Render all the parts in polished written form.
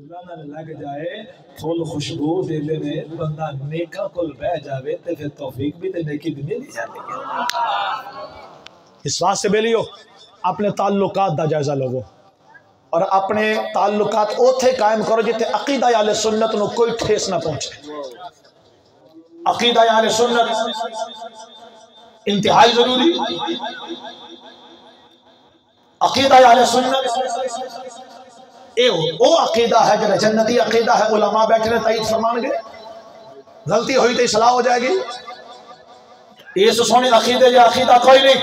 پھولاں نال لگ جائے پھول خوشبو دیندے نے بندہ نیکاں کول بہ جاوے تے پھر توفیق بھی تے نیکی بھی مل جاتی ہے۔ اس واسطے بیلیو اپنے تعلقات دا جائزہ لو اور اپنے تعلقات اوتھے قائم کرو جتے عقیدہ اہل سنت نو کوئی ٹھیس نہ پہنچے۔ عقیدہ اہل سنت انتہائی ضروری، عقیدہ اہل سنت او عقیدہ ہے جو جنتی عقیدہ ہے، علماء بیٹھنے تائید فرمان گے، غلطی ہوئی تو اصلاح ہو جائے گی۔ یہ سونے عقیدے یا عقیدہ کوئی نہیں،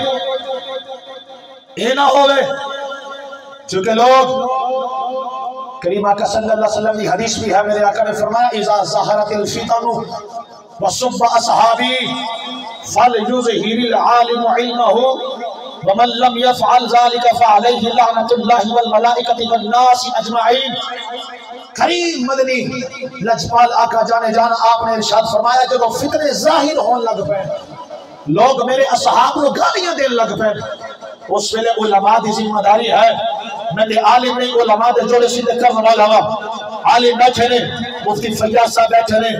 یہ نہ ہوئے چونکہ لوگ کریم آقا صلی اللہ علیہ وسلم کی حدیث بھی ہے، میرے آقا نے فرمایا اذا ظہرت الفتن وصب اصحابی فلیظہر العالم علمہ ومن لم يفعل ذلك فعليه لعنت الله والملائکۃ والناس اجمعین۔ کریم مدنی لجپال آقا جانے جانا آپ نے ارشاد فرمایا جب فتنے ظاہر ہون لگ پے، لوگ میرے اصحاب کو گالیاں دین لگ پے، اس ویلے علماء دی ذمہ داری ہے، میں نے عالم نہیں علماء دے جوڑے سیدھے کرنے والا ہوا، عالم بیٹھے نے، مفتی فیاض صاحب بیٹھے نے،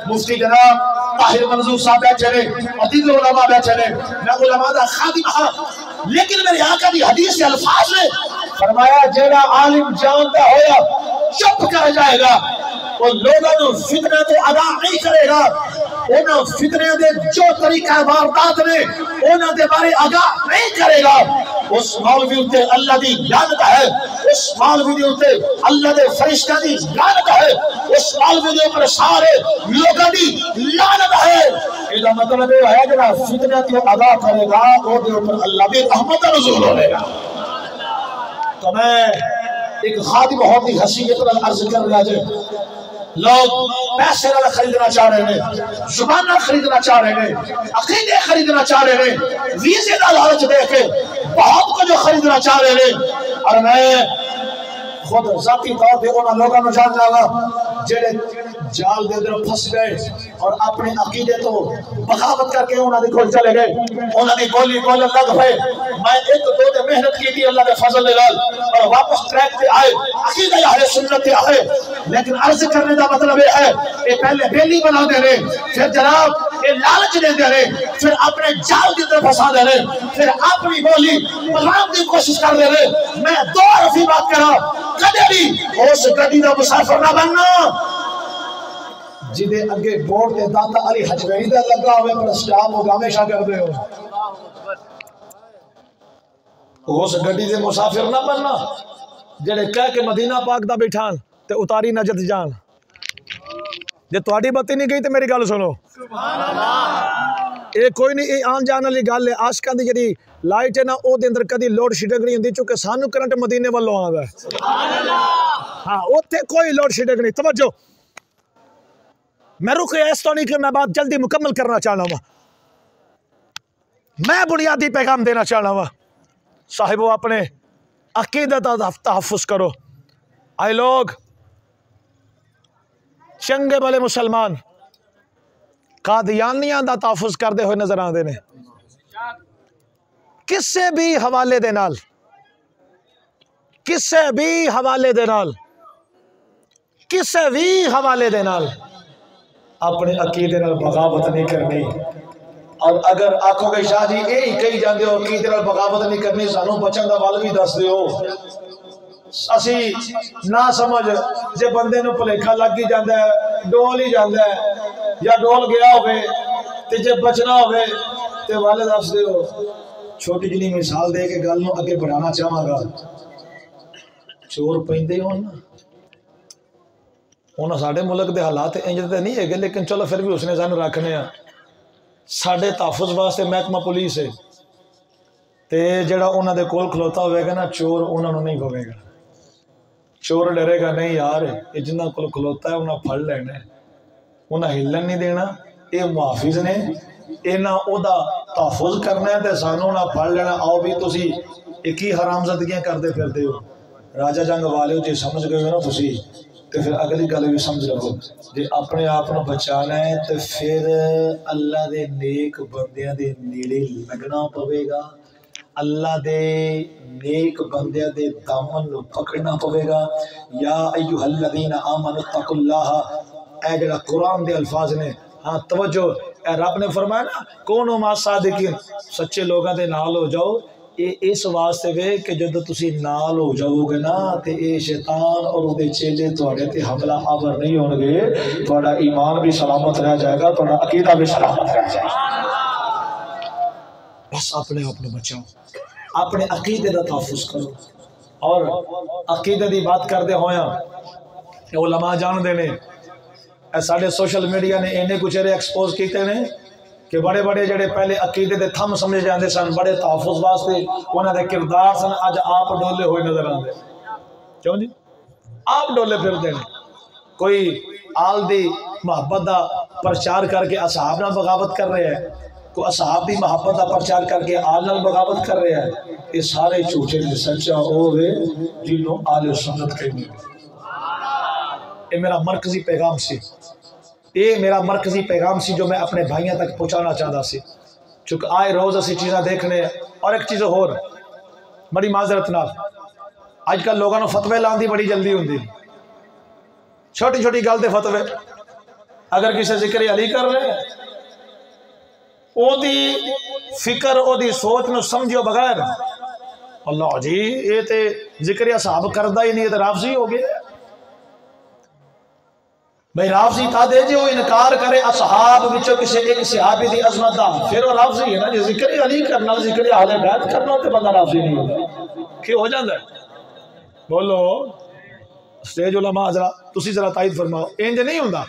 مفتی جناب طاہر منظور صاحب بیٹھے نے، اور دیگر علماء بیٹھے نے، میں علماء دا خادم ہاں، لیکن میرے آقا دی حدیث کے الفاظ نے فرمایا جیڑا عالم جانتا ہویا چپ کر جائے گا، وہ لوگوں فتنہ تو ادا نہیں کرے گا، انہوں فتنے دے جو طریقہ واردات نے انہوں دے بارے آگاہ نہیں کرے گا، اس مولوی اتے اللہ دی لعنت ہے، اس مولوی دے اتے اللہ دے فرشتہ دی لعنت ہے، اس مولوی دے اوپر سارے لوگوں دی لعنت ہے۔ یہ مطلب ہے جنہاں فتنہ تو ادا کرے گا وہ دے اوپر اللہ دی رحمت نزول ہونے گا۔ تو میں ایک خادم ہوتی حیثیت پر عرض کر رہا جائے، لوگ پیسے نہ خریدنا چاہ رہے ہیں، زبان نہ خریدنا چاہ رہے ہیں، عقیدے خریدنا چاہ رہے ہیں، ویزے نہ لالچ دے کے بہت کچھ خریدنا چاہ رہے ہیں، اور میں خود ذاتی طور پہ انہوں لوگوں نے جان جاگا جڑے جال دے در پھنس گئے اور اپنے عقیدے تو بغاوت کر کے انہوں نے کھول چلے گئے، انہوں نے گولی گولن لگ پھے، میں ایک دو دے محنت کی تھی اللہ کے فضل لال اور واپس ٹریک پہ آئے، عقیدہ اہل سنت پہ آئے، لیکن عرض کرنے کا مطلب یہ ہے کہ پہلے بیلی بنا دے رہے، پھر جناب یہ لالچ دے دے رہے، پھر اپنے جال کی طرف پھنسا دے رہے، پھر اپنی بولی بلام کی کوشش کر دے رہے۔ میں دو رفی بات کرا کدے بھی اس گڈی دا مسافر نہ بننا جدے اگے بورڈ تے داتا علی حجویری دا لگا ہوئے پر اسٹاپ ہوگا ہمیشہ کر دے ہو، اس گڈی دے مسافر نہ بننا جڑے کہہ کے مدینہ پاک دا بیٹھان تے اتاری نجد جان، جے تواڈی بتی نہیں گئی تے میری گل سنو، اے کوئی نہیں، اے آن جان والی گل ہے، عاشقاں دی جڑی لائٹ ہے نا او دے اندر کدی لوڈ شیڈنگ نہیں ہوندی چونکہ سانو کرنٹ مدینے والوں آندا ہے، ہاں اوتھے کوئی لوڈ شیڈنگ نہیں۔ توجہ، میں رکے اس تو نہیں کہ میں بات جلدی مکمل کرنا چاہنا ہوں، میں بنیادی پیغام دینا چاہنا ہوں، صاحبو اپنے عقیدت کا تحفظ کرو۔ آئے لوگ چنگے بھلے مسلمان قادیانیاں دا تحفظ کردے ہوئے نظر آندے نے، کسے بھی حوالے دے نال، کسے بھی حوالے دے نال، کسے بھی حوالے دے نال اپنے عقیدے نال بغاوت نہیں کرنی، اور اگر آکھو گے شاہ جی یہی کہی جاندے ہو عقیدے نال بغاوت نہیں کرنی، سانو بچن دا ول بھی دس دیو، اسی نہ سمجھ جے بندے نو بھلیکھا لگ ہی جاندا ہے ڈول ہی جاندا ہے یا ڈول گیا ہوئے تے جے بچنا ہوئے تے والے دس دیو۔ چھوٹی جنی مثال دے کے گل نو اگے بڑھانا چاہاں گا، چور پیندے ہون نا، انہاں ساڈے ملک دے حالات انج تے نہیں ہے لیکن چلو پھر بھی اس نے سانو رکھنے ہیں، ساڈے تحفظ واسطے محکمہ پولیس ہے تے جڑا انہاں دے کول کھلوتا ہوئے گا نا چور انہاں نو نہیں کھوے گا، چور ڈرے گا نہیں یار یہ جنہاں کول کھلوتا ہے انہاں پھڑ لینا ہے، انہاں ہلن نہیں دینا، اے محافظ نے انہاں او دا تحفظ کرنا ہے تے سانو انہاں پھڑ لینا، آؤ بھی تسی ایک ہی حرام زدگیاں کردے پھردے ہو، راجہ جنگ والے ہو جے سمجھ گئے ہو نا تسی تو پھر اگلی گل بھی سمجھ لو، جے اپنے آپ کو بچانا ہے تو پھر اللہ دے نیک بندیاں دے نیڑے لگنا پوے گا، اللہ دے نیک بندے دے دامن نو پکڑنا پوے گا. یا ایھا الذین آمنوا اتقوا اللہ، اے جڑا قرآن دے الفاظ نے، ہاں توجہ، اے رب نے فرمایا نا کونوا مع الصادقین، سچے لوگاں دے نال ہو جاؤ. اے اس واسطے وے کہ جدو تسی نال ہو جاؤ گے نا تے اے شیطان اور او دے چیلے تواڈے تے حملہ آور نہیں ہون گے. تواڈا ایمان بھی سلامت رہ جائے گا، تواڈا عقیدہ بھی سلامت رہ جائے گا. بس اپنے آپ کو بچاؤ، اپنے عقیدے کا تحفظ کرو. اور عقیدے دی بات کردے ہویا علماء جان دے نے ساڈے سوشل میڈیا نے اینے کچھ ایکسپوز کیتے نے کہ بڑے بڑے جڑے پہلے عقیدے دے تھم سمجھے جاندے سن، بڑے تحفظ واسطے انہاں دے کردار سن، اج آپ ڈولے ہوئے نظر آندے. کیوں جی؟ آپ ڈولے پھردے نے. کوئی آل دی محبت دا پرچار کر کے اصحاب نال بغاوت کر رہے ہیں، کوئی اصحاب دی محبت دا پرچار کر کے آل نال بغاوت کر رہے ہیں. یہ سارے جھوٹے نے. سچا وہ ہے جنہوں آل سنت کہیں گے. یہ میرا مرکزی پیغام سی، یہ میرا مرکزی پیغام سی جو میں اپنے بھائیاں تک پہنچانا چاہتا سی. چونکہ آئے روز اسی چیزاں دیکھنے. اور ایک چیز اور بڑی معذرت نال، آج کل لوگوں نے فتوے لان دی بڑی جلدی ہوندی، چھوٹی چھوٹی گل دے فتوے. اگر کسی ذکر علی کر رہے او دی فکر او دی سوچ نو سمجھو بغیر اللہ جی یہ تے ذکر اصحاب کردہ ہی نہیں، تے رافضی ہو گئے. بھئی رافضی تا دے جی وہ انکار کرے اصحاب وچوں کسی ایک صحابی دی عظمت دا، پھر وہ رافضی ہے نا. جی ذکر علی کرنا، ذکر اہل بیت کرنا تے بندہ رافضی نہیں ہوگا. کیوں ہو جاندہ ہے؟ بولو سٹیج علماء ذرا تسی ذرا تائید فرماؤ. انج نہیں ہوندہ.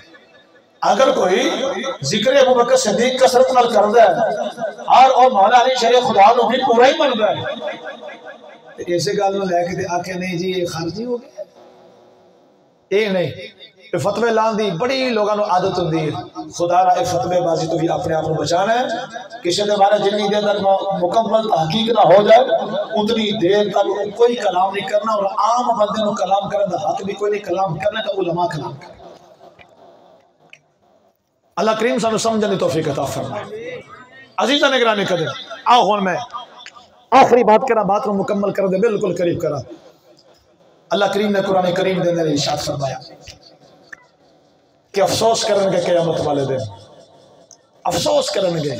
اگر کوئی ذکر ابو بکر صدیق کثرت نال کردا ہے اور او مولا علی شریف خدا نو بھی پورا ہی مندا ہے، تے اسے گل نو لے کے تے آکھے نہیں جی یہ خارجی ہو گیا. اے نہیں، فتوے لان دی بڑی لوگاں نو عادت ہوندی ہے. خدا را فتوے بازی تو بھی اپنے آپ کو بچانا ہے. کسی دے بارے جتنی دیر تک مکمل تحقیق نہ ہو جائے اتنی دیر تک کوئی کلام نہیں کرنا. اور عام بندے نو کلام کرنے دا حق بھی کوئی نہیں. کلام کرنے کا علماء کلام کرنے. اللہ کریم سانو سمجھنے توفیق عطا فرمائے. عزیزاں نگرانی کرے. آؤ ہون میں آخری بات کرا، بات کو مکمل کر دے، بالکل قریب کرا. اللہ کریم نے قرآن کریم دے اندر ارشاد فرمایا کہ افسوس کرن گے قیامت والے دن. افسوس کرن گے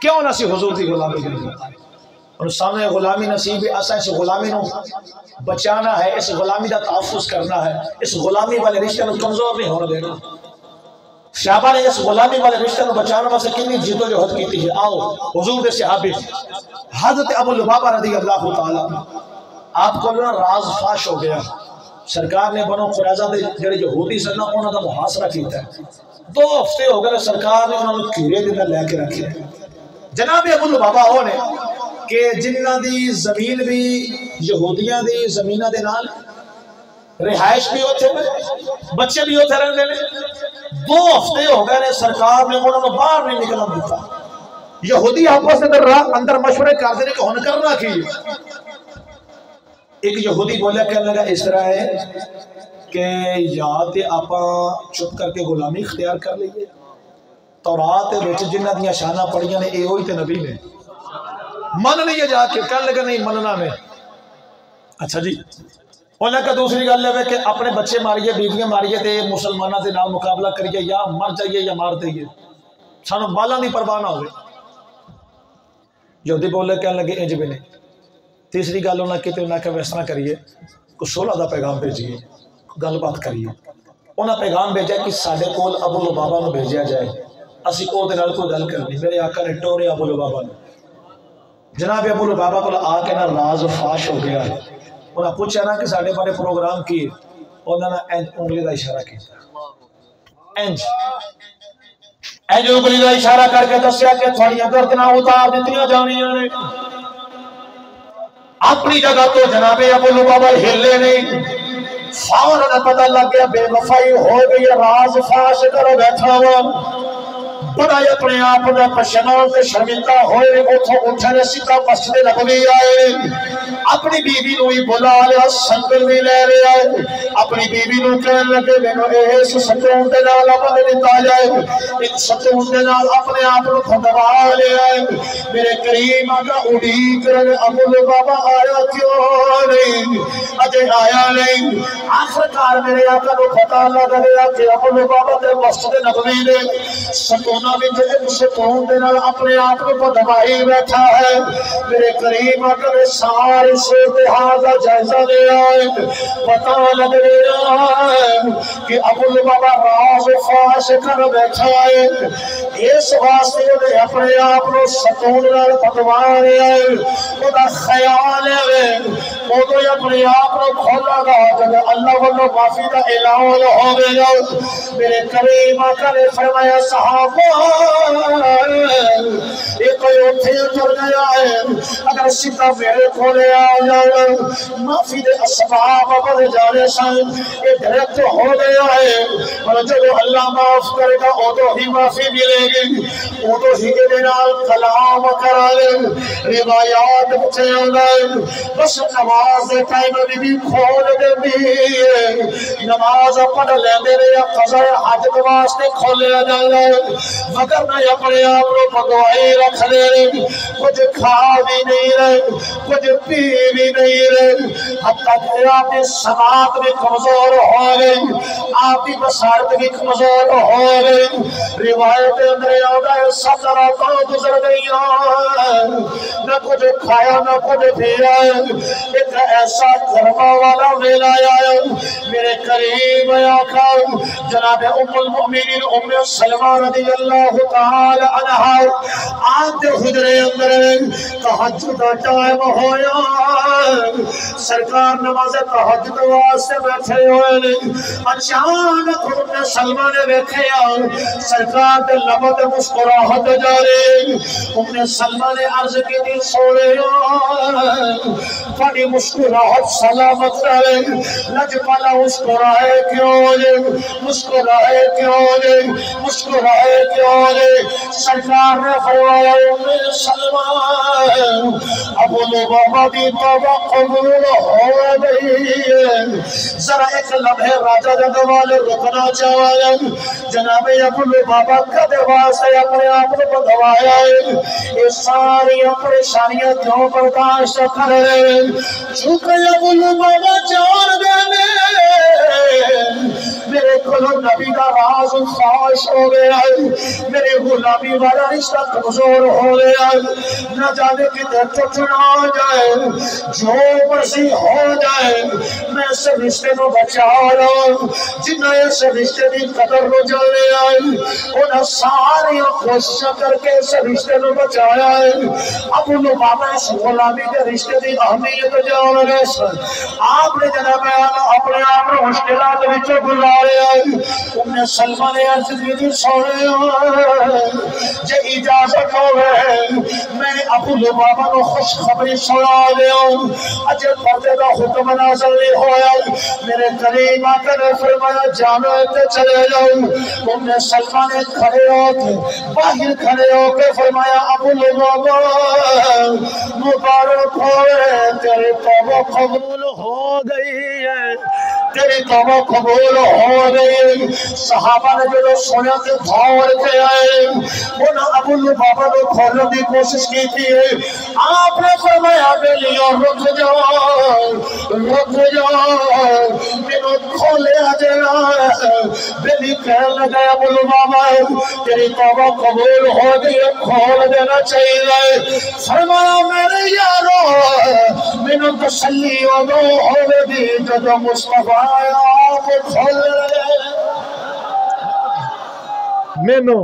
کیوں نہ سی حضور دی غلامی کریں. اور سامنے غلامی نصیب ہے، اسا اس غلامی نو بچانا ہے، اس غلامی دا تحفظ کرنا ہے، اس غلامی والے رشتے نو کمزور نہیں ہونے دینا. صحابہ نے اس غلامی والے رشتے نو بچانا واسطے کتنی جد و جہد کیتی ہے. آؤ حضور دے صحابی حضرت ابو لبابہ رضی اللہ تعالیٰ، آپ کو راز فاش ہو گیا. سرکار نے بنو قریظہ دے جڑے یہودی سن انہاں دا محاصرہ کیتا ہے. 2 ہفتے ہو گئے سرکار نے انہاں نوں گھیرے دے اندر لے کے رکھے. جناب ابو لبابہ وہ نے کہ جنہاں دی زمین بھی یہودیاں دی زمیناں دے نال، رہائش بھی ہوتے بچے بھی ہوتے رہندے نے. 2 ہفتے ہو گئے نے سرکار نے انہوں نے باہر نہیں نکلن دیتا. یہودی آپس اندر مشورے کرتے ہیں کہ ہن کرنا کی. ایک یہودی بولیا کہنے لگا اس طرح ہے کہ یا تے آپاں چپ کر کے غلامی اختیار کر لئیے. تورات وچ جنہ دیاں شانہ پڑھیاں نے اے ہوئی تے نبی نے من لیے جا کے. کہنے لگا نہیں مننا میں. اچھا جی انہیں کہ دوسری گل ہے کہ اپنے بچے ماریے، بیویاں ماریے تے مسلمانہ دے نام مقابلہ کریے، یا مر جائیے یا مار دئیے، سانو بالا نہیں پرواہ نہ ہوئے. یہودی بولے کہنے لگے انج بھی نہیں. تیسری گل انہیں کہتے انہیں کہ ویسا کریے کوئی صلح دا پیغام بھیجیے، گل بات کریے. انہیں پیغام بھیجا کہ ساڈے کول ابو لبابہ نو بھیجیا جائے، اسی او دے نال کوئی گل کرنی. میرے آقا نے ٹورے ابو لبابہ نے. جناب ابو لبابہ کو آ کے نا راز فاش ہو گیا. انہیں پوچھا نا کہ ساڈے بارے پروگرام کی، انہوں نے انگلی دا اشارہ کیا. انج انگلی دا اشارہ کر کے دسیا کہ تھوڑیاں گردناں اتار دتیاں جانیاں نے. اپنی جگہ تو جناب ابو لبابہ ہلے نہیں. فوراً پتہ لگ گیا بے وفائی ہو گئی، راز فاش کرو بیٹھا ہوا. بڑا اپنے آپ کا پشیمان تے شرمندہ ہوئے اتھوں اٹھنے سیدھا مسجد نبوی آئے اپنی بیوی نو ہی بلا لیا سنگل بھی لے لیا اپنی بیوی نو کہنے لگے مینوں اس ستون دے نال اپنے دتا جائے ان ستون دے نال اپنے آپ کو کھڑوا لیا میرے کریم آقا اڑیک رہے ابو بابا آیا کیوں نہیں اجے آیا نہیں آخرکار میرے آقا کو پتہ لگ گیا کہ ابو بابا دے مسجد نبوی دے ستونہ بھی ایک ستون دے نال اپنے آپ کو دبائی بیٹھا ہے میرے کریم آقا نے ساری صورتحال کا جائزہ لیا ہے پتہ لگ رہا ہے کہ ابو بابا راز و فاش کر بیٹھا ہے اس واسطے نے اپنے آپ کو ستون نال پتوا رہا ہے وہ خیال ہے وہ تو اپنے آپ کو کھولا گا جب اللہ والوں معافی کا اعلان ہو گیا میرے کریم آقا نے فرمایا صحابہ یہ کوئی اتھے اتر گیا ہے اگر سیدھا میرے کھولے آ جاؤ معافی دے اسباب بڑھ جانے سن یہ ڈائریکٹ ہو گیا ہے اور جب اللہ معاف کرے گا وہ تو ہی معافی ملے گی وہ تو ہی کے نال کلام کرا لے روایات بچے آگئے بس نماز دے ٹائم بھی کھول دے بھی نماز پڑھ لے میرے یا قضاء حاجت واسطے کھولے جائے مگر میں اپنے آپ کو بدعائی رکھ لے کچھ کھا بھی نہیں رہے کچھ پی بھی نہیں رہے حتیٰ کہ آپ کی سماعت بھی کمزور ہو گئی آپ کی بصارت بھی کمزور ہو گئی روایت اندر آتا ہے 17 تو گزر گئی نہ کچھ کھایا نہ کچھ پیا ایک ایسا گھرما والا ویلا آیا میرے قریب آقا جناب ام المؤمنین ام سلمہ رضی اللہ تعالی عنہا آپ کے حجرے اندر تہجد ٹائم ہویا سرکار نماز تہجد واسطے بیٹھے ہوئے اچانک ام سلمہ نے دیکھا سرکار کے لب تے مسکراہٹ جاری ام سلمہ نے عرض کی دی سونے تھوڑی مسکراہٹ سلامت رہے لجپالا مسکرائے کیوں جے مسکرائے کیوں جے مسکرائے کیوں جے سرکار نے فرمایا ام سلمہ ابو لبابہ دی توبہ قبول ہو گئی ذرا ایک لمحے راجہ جگوال رکنا چاہایا جناب ابو لبابہ کدے واسطے اپنے آپ کو بدوایا ہے یہ ساری پریشانیاں کیوں برداشت کر رہے چونکہ ابو لبابہ جان دینے میرے کلو نبی کا راز خواہش ہو گیا ہے میرے غلامی والا رشتہ کمزور ہو گیا ہے نہ جانے کی در ٹوٹنا آ جائے جو مرضی ہو جائے میں اس رشتے کو بچا رہا ہوں جنہیں اس رشتے کی قدر ہو جانے آئے انہیں ساری کوشش کر کے اس رشتے کو بچایا ہے اب انہوں بابا اس غلامی کے رشتے کی اہمیت جاؤ لگے آپ نے جناب اپنے آپ کو مشکلات وچوں گزارے ام سلمہ نے عرض کی سونے جے اجازت ہوئے میں ابو لبابہ کو خوش خبری سنا دے اجے پردے کا حکم نازل نہیں ہوا میرے قریب آقا نے فرمایا جانا تے چلے جاؤ ام سلمہ نے کھڑے ہو کے باہر کھڑے ہو کے فرمایا ابو لبابہ مبارک ہوئے تیری توبہ قبول ہو گئی ہے تیری توبہ قبول ہو گئی صحابہ نے جو سونے کے دھوڑ کے آئے انہوں ابو لبابہ کو کھولنے کی کوشش کی تھی آپ نے فرمایا بیلیوں رک جاؤ میں کھولے آجانا بیلی کہنے لگا ابو لبابہ تیری توبہ قبول ہو گئی کھول دینا چاہیے فرمایا میرے یارو میں تسلی دو ہوئے دی جو مصطفیٰ آپ کھول رہے مینو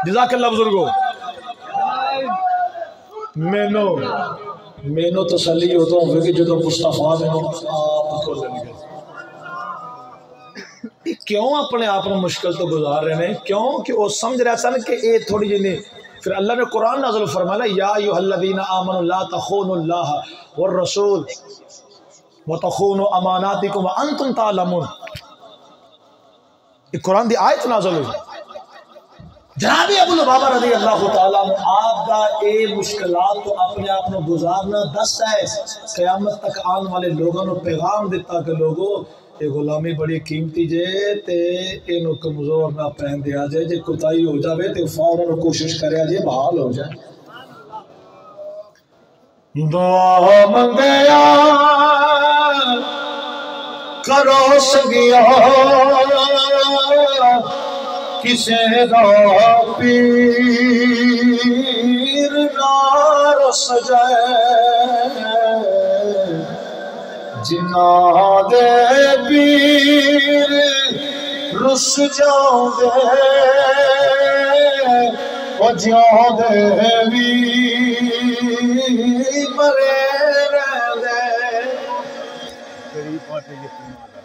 جزاک اللہ بزرگو مینو تسلی ہو تو ہوئے کہ جو مصطفیٰ مینو آپ کھول رہے کیوں اپنے آپ میں مشکل تو گزار رہے ہیں کیوں کہ وہ سمجھ رہا سن کہ یہ تھوڑی جنی پھر اللہ نے قرآن نازل فرمایا یا ایھا الذین آمنوا لا تخونوا اللہ والرسول وتخونوا اماناتکم وانتم تعلمون. یہ قرآن دی آیت نازل ہوئی. جناب ابو لبابہ رضی اللہ تعالیٰ عنہ آپ دا اے مشکلات تو اپنے آپ کو گزارنا دستا ہے. قیامت تک آن والے لوگوں نے پیغام دیتا کہ لوگوں یہ غلامی بڑی قیمتی جے تے اینو کمزور نہ پہن دیا جائے. جے کوتاہی ہو جاوے تے فوراً کوشش کریا جے بحال ہو جائے. دعا منگیا کرو سنگیا کسے دا پیر نہ رس جائے جنا دے پیر رس جاؤں دے وہ جاؤں دے بھی مرے رہ دے.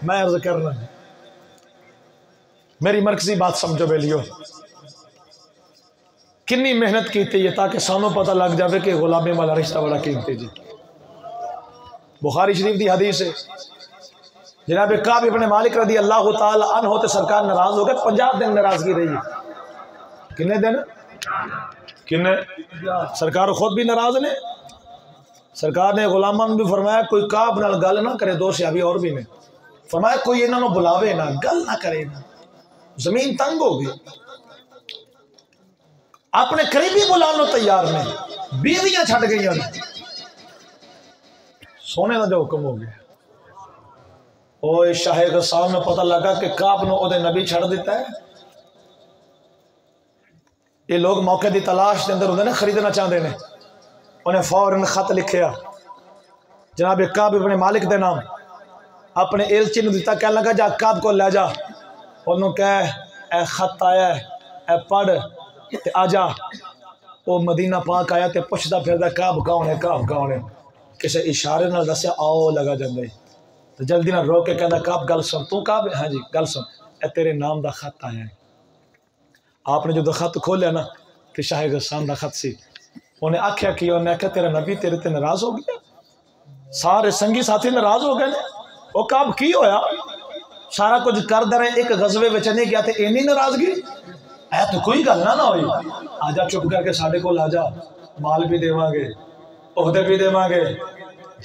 میں عرض کرنا میری مرکزی بات سمجھو بیلیو کنی محنت کی تھی یہ تاکہ سانوں پتہ لگ جاوے کہ غلامی والا رشتہ بڑا قیمتی جی. بخاری شریف دی حدیث ہے جناب کعب ابن مالک رضی اللہ تعالی عنہ تے سرکار ناراض ہو گئے. 50 دن ناراضگی رہی. کنے دن؟ کنے؟ سرکار خود بھی ناراض نے. سرکار نے غلامان بھی فرمایا کوئی کعب نال گل نہ کرے. دو صحابی اور بھی نے فرمایا کوئی انہاں نوں بلاوے نہ گل نہ کرے نہ. زمین تنگ ہو گئی. اپنے قریبی بلانے تیار نے. بیویاں چھٹ گئی ہیں. سونے کا جو حکم ہو گیا. اوہ شاہ غسان میں پتہ لگا کہ کعب نے اودے نبی چھڑ دیتا ہے. یہ لوگ موقع دی تلاش دے اندر ہوندے نے خریدنا چاہتے ہیں. انہیں فوراً خط لکھیا جناب کعب ابن مالک دے نام اپنے ایلچی نے دیتا. کہنے لگا جا کعب کو لے جا انہوں کہے اے خط آیا ہے اے پڑھ تے آجا. وہ مدینہ پاک آیا تے پوچھدا پھردا کعب کون ہے کعب کون ہے. کسے اشارے نال دسیا آؤ لگا جاندے. تو جلدی نہ رو کے کہندا کعب گل سن. تو کعب ہاں جی گل سن اے تیرے نام دا خط آیا ہے. آپ نے جو خط کھولیا نا کہ شاہ غسان دا خط سی. انہیں آکھیا کہ انہیں آکھیا تیرا نبی تیرے تے ناراض ہو گیا. سارے سنگی ساتھی ناراض ہو گئے. وہ کعب کی ہویا سارا کچھ کر دے رہے ایک غزوے وچ نہیں گیا تے اینی ناراضگی اے تو کوئی گل نہ ہوئی. آجا چپ کر کے ساڈے کول آجا مال بھی دیواں گے عہدے بھی دیواں گے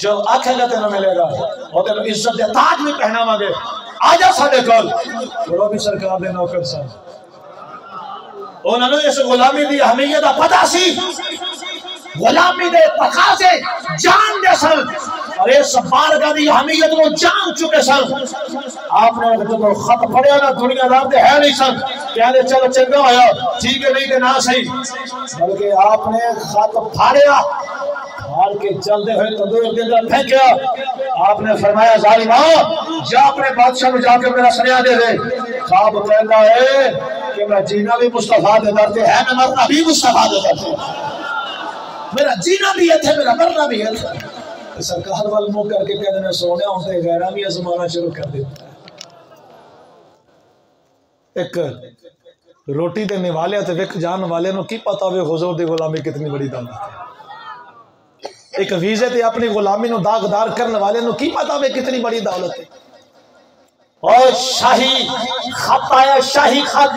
جو آکھے گا تینوں ملے گا. اور تینوں عزت دے تاج بھی پہناواں گے. آجا ساڈے کول. وہ بھی سرکار دے نوکر سن. انہوں نے اس غلامی دی اہمیت دا پتہ سی. غلامی دے تقاضے جان دے سن اور اس بارگاہ دی اہمیت کو جان چکے سن. آپ نے جب خط پڑھیا نا دنیا دار دے ہے نہیں سن کہنے چلو چنگا ہویا ٹھیک ہے نہیں کہ نہ صحیح. بلکہ آپ نے خط پھاڑیا پھاڑ کے چلتے ہوئے تندور کے اندر پھینکیا. آپ نے فرمایا ظالماں جا اپنے بادشاہ کو جا کے میرا سنیا دے دے. خواب کہنا ہے کہ میں جینا بھی مصطفیٰ دے در تے ہے میں مرنا بھی مصطفیٰ دے در تے. میرا جینا بھی ہے تھے میرا مرنا بھی ہے. سرکار وال منہ کر کے کہنے سونے ہوتے غیرہ بھی ازمانا شروع کر دیتا ہے. ایک روٹی دینے والے تے وک جان والے نو کی پتا ہوئے حضور دی غلامی کتنی بڑی دولت ہے. ایک ویزے تے اپنی غلامی نو داغدار کرنے والے نو کی پتا ہوئے کتنی بڑی دولت ہے. اور شاہی خط آیا شاہی خط.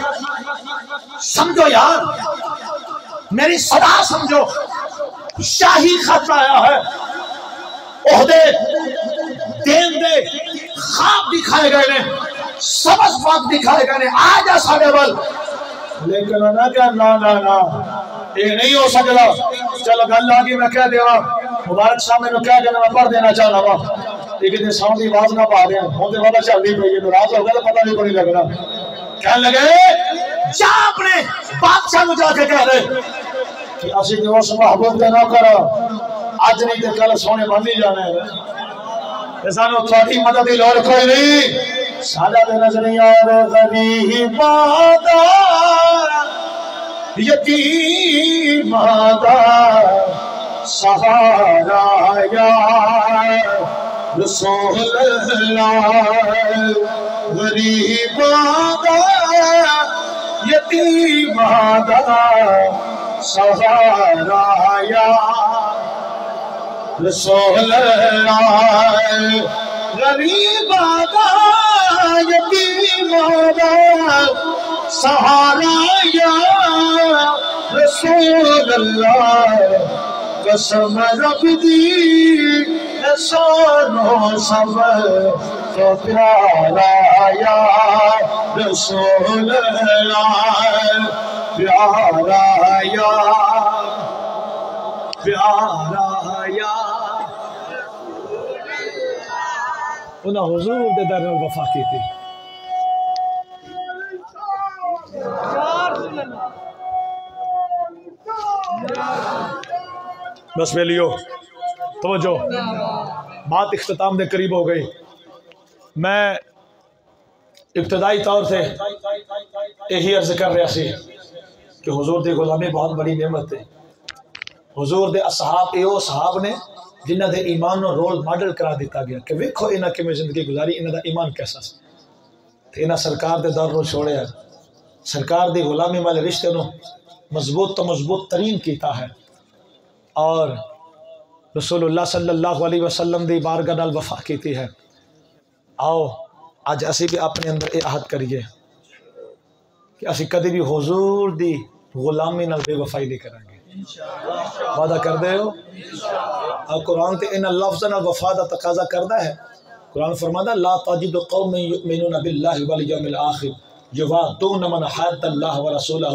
سمجھو یار میری صدا سمجھو. شاہی خط آیا ہے عہدے دین دے خواب دکھائے گئے نے سبز بات دکھائے گئے نے آجا ساڑے بل. لیکن نہ کہا نا یہ نہیں ہو سکتا. چلو گل آگی میں کہہ دیا مبارک صاحب میں کہہ دینا میں پڑھ دینا چاہنا وا لیکن یہ ساؤنڈ کی آواز نہ پا دیا ہوں تو والا چل نہیں پی ناراض ہو گیا تو پتہ نہیں کو نہیں لگنا. کہنے لگے جا اپنے بادشاہ کو جا کے کہہ دے کہ اسی نے اس محبوب کا نہ کرا آج نہیں تو کل سونے بن نہیں جانا ہے. سانو تھوڑی مدد کی لوڑ کوئی نہیں. سادہ دے نظریہ غریب آدھا یتیم آدھا سہارا یا رسول اللہ. غریب آدھا یتیم آدھا سہارا یا رسول اللہ غریب آقا یتیم آقا سہارا یا رسول اللہ قسم رب دی سانو سب تو پیارا یا رسول اللہ پیارا یا پیارا یا انہاں حضور دے در نال وفا کی تھی بس ویلیو توجہ بات اختتام دے قریب ہو گئی میں ابتدائی طور سے یہی عرض کر رہا سی کہ حضور دی غلامی بہت بڑی نعمت ہے حضور دے اصحاب ایو اصحاب نے جنہ دے ایمان نو رول ماڈل کرا دیتا گیا کہ ویکھو انہاں کیویں زندگی گزاری انہاں دا ایمان کیسا سی تے انہاں سرکار دے دور نو چھوڑیا سرکار دی غلامی والے رشتے نو مضبوط تو مضبوط ترین کیتا ہے اور رسول اللہ صلی اللہ علیہ وسلم دی بارگاہ نال وفا کیتی ہے آؤ آج اسی بھی اپنے اندر یہ عہد کریے کہ اسی کدی بھی حضور دی غلامی نال بے وفائی نہیں کریں گے وعدہ کر دے ہو اور قرآن تے ان لفظ نال وفا دا تقاضا کردا ہے قرآن فرماتا لا تجد قوم یؤمنون باللہ والیوم الآخر یوادون من حاد اللہ ورسولہ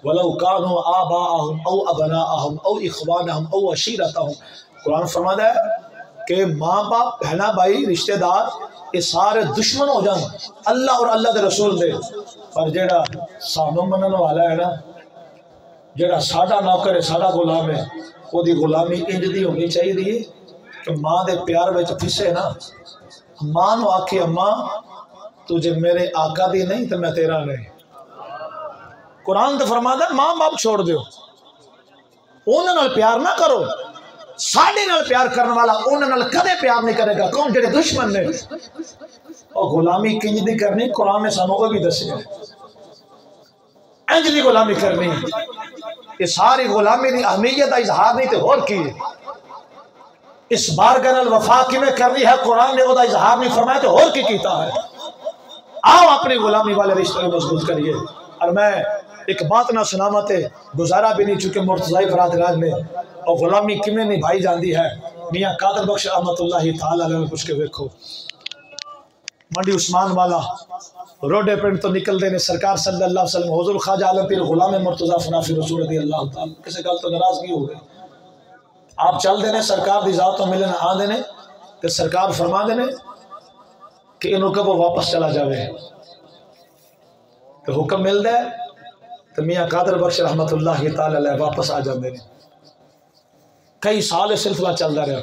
ولو کانوا آباءہم او ابناءہم او اخوانہم او عشیرتہم قرآن فرماتا ہے کہ ماں باپ بہنا بھائی رشتہ دار یہ سارے دشمن ہو جائیں اللہ اور اللہ کے رسول دے پر جیڑا سانو منن والا ہے نا جیڑا ساڈا نوکر ہے ساڈا غلام ہے وہ دی غلامی انج دی ہونی چاہیے کہ ماں دے پیار وچ پھسے نا ماں نو آکھے اماں تجھے میرے آقا دی نہیں تو میں تیرا نہیں قرآن تو فرماتا ہے ماں باپ چھوڑ دیو انہاں نال پیار نہ کرو ساڑھے نال پیار کرنے والا انہاں نال کدے پیار نہیں کرے گا کون جڑے دشمن نے اور غلامی کنج دی کرنی قرآن نے سانوں کو بھی دسے انج دی غلامی کرنی یہ ساری غلامی دی اہمیت دا اظہار نہیں تے اور کی اس بارگاہ نال وفا کی میں کرنی ہے قرآن نے وہ دا اظہار نہیں فرمایا تو اور کی کیتا ہے آؤ اپنی غلامی والے رشتے میں مضبوط کریے اور میں ایک بات نہ سنامت گزارا بھی نہیں چونکہ مرتضی برادران نے اور غلامی کمیں نہیں بھائی جاندی ہے میاں قادر بخش رحمت اللہ تعالی علیہ کچھ کے دیکھو منڈی عثمان والا روڈے پنڈ تو نکل دینے سرکار صلی اللہ علیہ وسلم حضور خواجہ عالم پیر غلام مرتضی فنافی رسول رضی اللہ تعالی کسی گل تو ناراضگی ہو گئی آپ چل دینے سرکار دی ذات و ملن آن دینے کہ سرکار فرما دینے کہ انہوں کب وہ واپس چلا جاوے تو حکم مل دے تو میاں قادر بخش رحمت اللہ تعالی علیہ واپس آ جاندے نے کئی سال سلسلہ چل رہا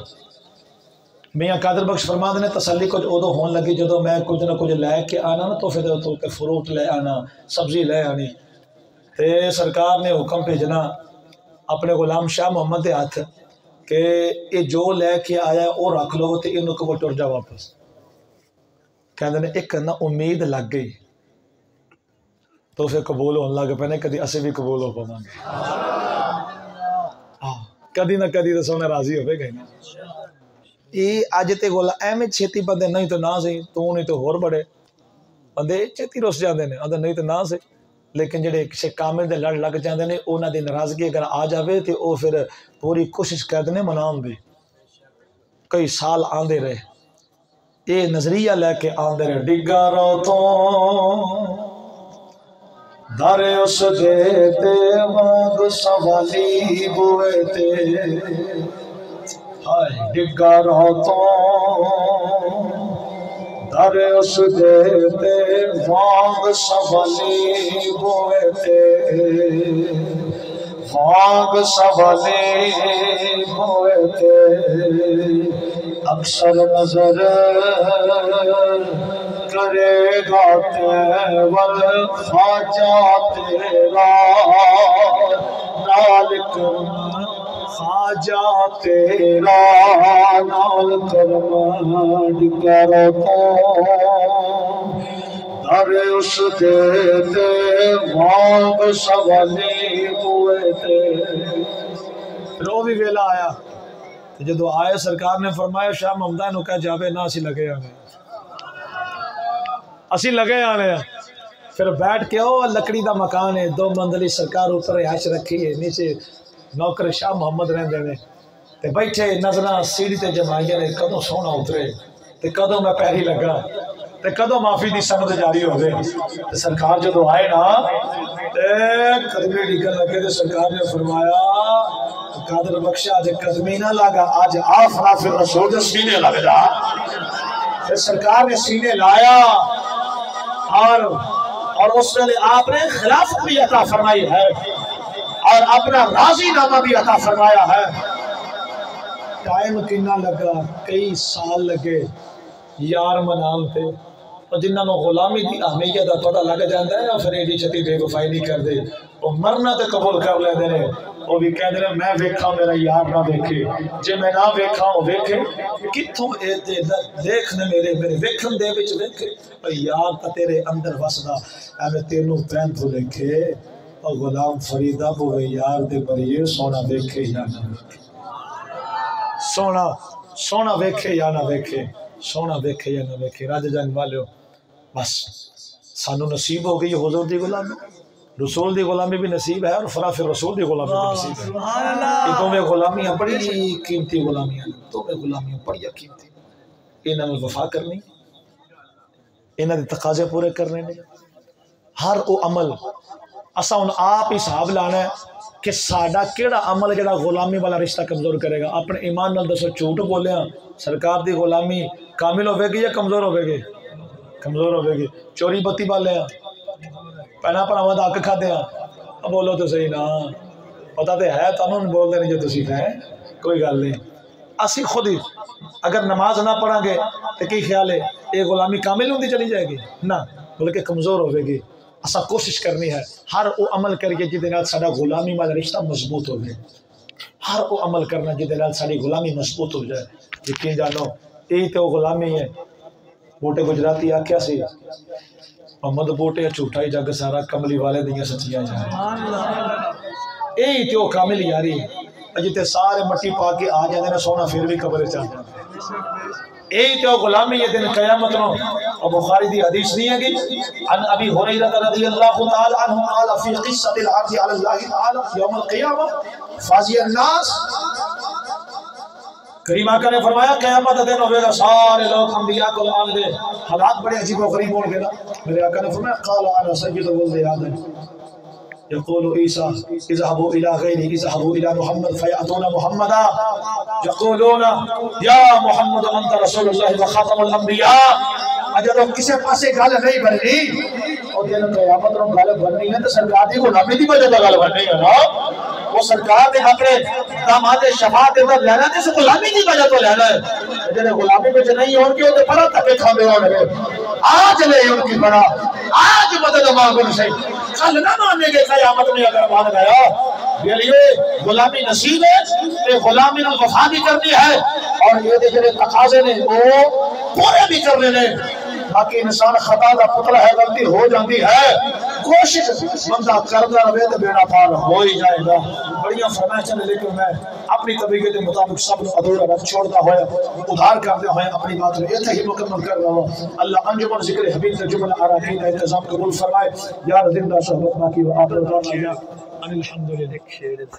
میاں قادر بخش فرما دینے تسلی کچھ ادو ہون لگی جدو میں کچھ نہ کچھ لے کے آنا نا تو پھر تو فروٹ لے آنا سبزی لے آنی تے سرکار نے حکم بھیجنا اپنے غلام شاہ محمد دے ہاتھ کہ یہ جو لے کے آیا ہے وہ رکھ لو تے انہوں کو ٹر جا واپس کہندے نے ایک نا امید لگ گئی تو پھر قبول ہونے لگ پہ کدی اسی بھی قبول ہو پاواں گے کدی نہ کدی تو سونے راضی ہوئے گئے نا یہ اج تے گولا ایویں چھتی بندے نہیں تو نہ سی تو نہیں تو ہور بڑے بندے چھتی رس جاندے نے اندر نہیں تو نہ سی لیکن جڑے کسی کامل دے لڑ لگ جاندے نے انہاں دی ناراضگی اگر آ جاوے تے او پھر پوری کوشش کردے نے مناون دی کئی سال آندے رہے یہ نظریہ لے کے آندے رہے ڈگا رو تو در اس دیتے مانگ سوالی بوئے تے ہائے ڈگا رو تو در اس دیتے مانگ سوالی بوئے تے مانگ سوالی بوئے تے اکثر نظر کرے گا تیور خواجہ تیرا نال کرم خواجہ تیرا نال کرم ڈگر تو در اس دیتے مانگ سوالی ہوئے پھر وہ بھی ویلا آیا، جدو آئے سرکار نے فرمایا شاہ محمدہ نو کہہ جاوے نہ اسی لگے آنے، اسی لگے آنے۔ پھر بیٹھ کے وہ لکڑی دا مکان ہے، 2 منزلی، سرکار اوپر رہائش رکھی ہے، نیچے نوکر شاہ محمد رہندے نے، تے بیٹھے نظراں سیڑھی تے جمائیاں نے، کدوں سونا اترے تے کدوں میں پیری لگا تے کدوں معافی دی سند جاری ہو گئے۔ تے سرکار جدو آئے نا تے قدمے ڈگن لگے تے سرکار نے فرمایا قادر بخشا آج قدمی نہ لگا، آج آفنا پھر رسول جو سینے لگ جا۔ پھر سرکار نے سینے لایا اور اس نے آپ نے خلافت بھی عطا فرمائی ہے اور اپنا راضی نامہ بھی عطا فرمایا ہے۔ ٹائم کنا لگا، کئی سال لگے، یار منام تھے، اور جنہاں نو غلامی دی اہمیت دا پتہ لگ جاندہ ہے، پھر ایڈی چھتی بے وفائی نہیں کر دے، وہ مرنا تے قبول کر لے دے، وہ بھی کہہ دے میں ویکھا میرا یار نہ دیکھے، جے میں نہ ویکھا ہوں ویکھے، کتھوں اے دے دیکھنے میرے ویکھن دے وچ ویکھے، یار تا تیرے اندر وسدا، اے میں تینوں پین تو لکھے، اور غلام فریدہ بوے یار دے بریے سونا ویکھے یا نہ ویکھے، سونا ویکھے یا نہ ویکھے، سونا ویکھے یا نہ ویکھے۔ راجہ جان والیو بس سانو نصیب ہو گئی حضور دی غلامی، رسول دی غلامی بھی نصیب ہے، اور فراف رسول دی غلامی بھی نصیب ہے۔ یہ تمہیں غلامیاں بڑی قیمتی غلامیاں، تمہیں غلامیاں بڑی قیمتی، انہاں میں وفا کرنی، انہاں دے تقاضے پورے کرنے نے، ہر او عمل اساں ان آپ حساب لانا ہے کہ ساڈا کیڑا عمل جڑا غلامی والا رشتہ کمزور کرے گا۔ اپنے ایمان نال دسو جھوٹ بولیاں سرکار دی غلامی کامل ہوے گی یا کمزور ہوے گی؟ کمزور ہوے گی۔ چوری بتی بالیاں پہنا پڑاواں دا حق کھادیاں، بولو تو صحیح نا، پتہ تے ہے تانوں بول دے نہیں جو تسی کہیں، کوئی گل نہیں۔ اسی خود ہی اگر نماز نہ پڑھاں گے تو کی خیال ہے یہ غلامی کامل ہوندی چلی جائے گی؟ نہ، بلکہ کمزور ہوے گی۔ اسا کوشش کرنی ہے ہر وہ عمل کریے جہدے نال ساڈا غلامی والا رشتہ مضبوط ہو جائے، ہر وہ عمل کرنا جہدے نال ساری غلامی مضبوط ہو جائے۔ یقین جانو یہی تو غلامی ہے۔ بوٹے گجراتی آکھیا سی محمد بوٹے جھوٹا ہی جگ سارا، کملی والے دیاں سچیاں جائیں، یہی تو کامل یاری ہے۔ جتے سارے مٹی پا کے آ جاندے نے سونا پھر بھی قبر چل جاندے، یہی تو غلامی ہے دن قیامت نو۔ اور بخاری دی حدیث نہیں ہے گی عن ابی ہریرہ رضی اللہ تعالی عنہ قال فی قصۃ العرض علی اللہ تعالی یوم القیامہ فازی الناس، کریم آقا نے فرمایا قیامت دن ہوئے گا سارے لوگ انبیاء کو آن دے، حالات بڑے عجیب و غریب ہوں گے نا۔ میرے آقا نے فرمایا قال انا سید ولد آدم يقول عيسى اذهبوا الى غيري اذهبوا الى محمد فياتون محمدا يقولون يا محمد انت رسول الله وخاتم الانبياء۔ اجے کسے پاسے گل نہیں بننی، اور جن قیامت نوں گل بننی ہے تے سرکار دی غلامی دی وجہ تے گل بننی ہے نا۔ وہ سرکار نے اپنے داماد شفاعت دے اندر لینا تے غلامی دی وجہ تو لینا ہے۔ جن غلامی وچ نہیں ہون گے تے بڑا تھکے کھاندے ہون گے۔ آج لے ان کی بڑا، آج مدد مانگو سے، کل نہ ماننے گے قیامت میں اگر مان گیا۔ یہ لیے غلامی نصیب ہے، یہ غلامی نہ وفا بھی کرنی ہے، اور یہ جڑے تقاضے نے وہ پورے بھی کرنے نے۔ باقی انسان خطا دا پتلا ہے، غلطی ہو جاتی ہے، کوشش بندہ کرتا رہے تو بیڑا پار ہو ہی جائے گا۔ بڑیاں فرمائشاں نے، لیکن میں اپنی طبیعت کے مطابق سب ادھورا رکھ چھوڑتا ہوا ادھار کرتے ہوئے اپنی بات میں اتنا ہی مکمل کر رہا ہوں۔ اللہ انجمن ذکر حبیب سے جملہ اراکین کا انتظام قبول فرمائے۔ یا زندہ صحبت باقی و آخر دعوانا ان الحمدللہ۔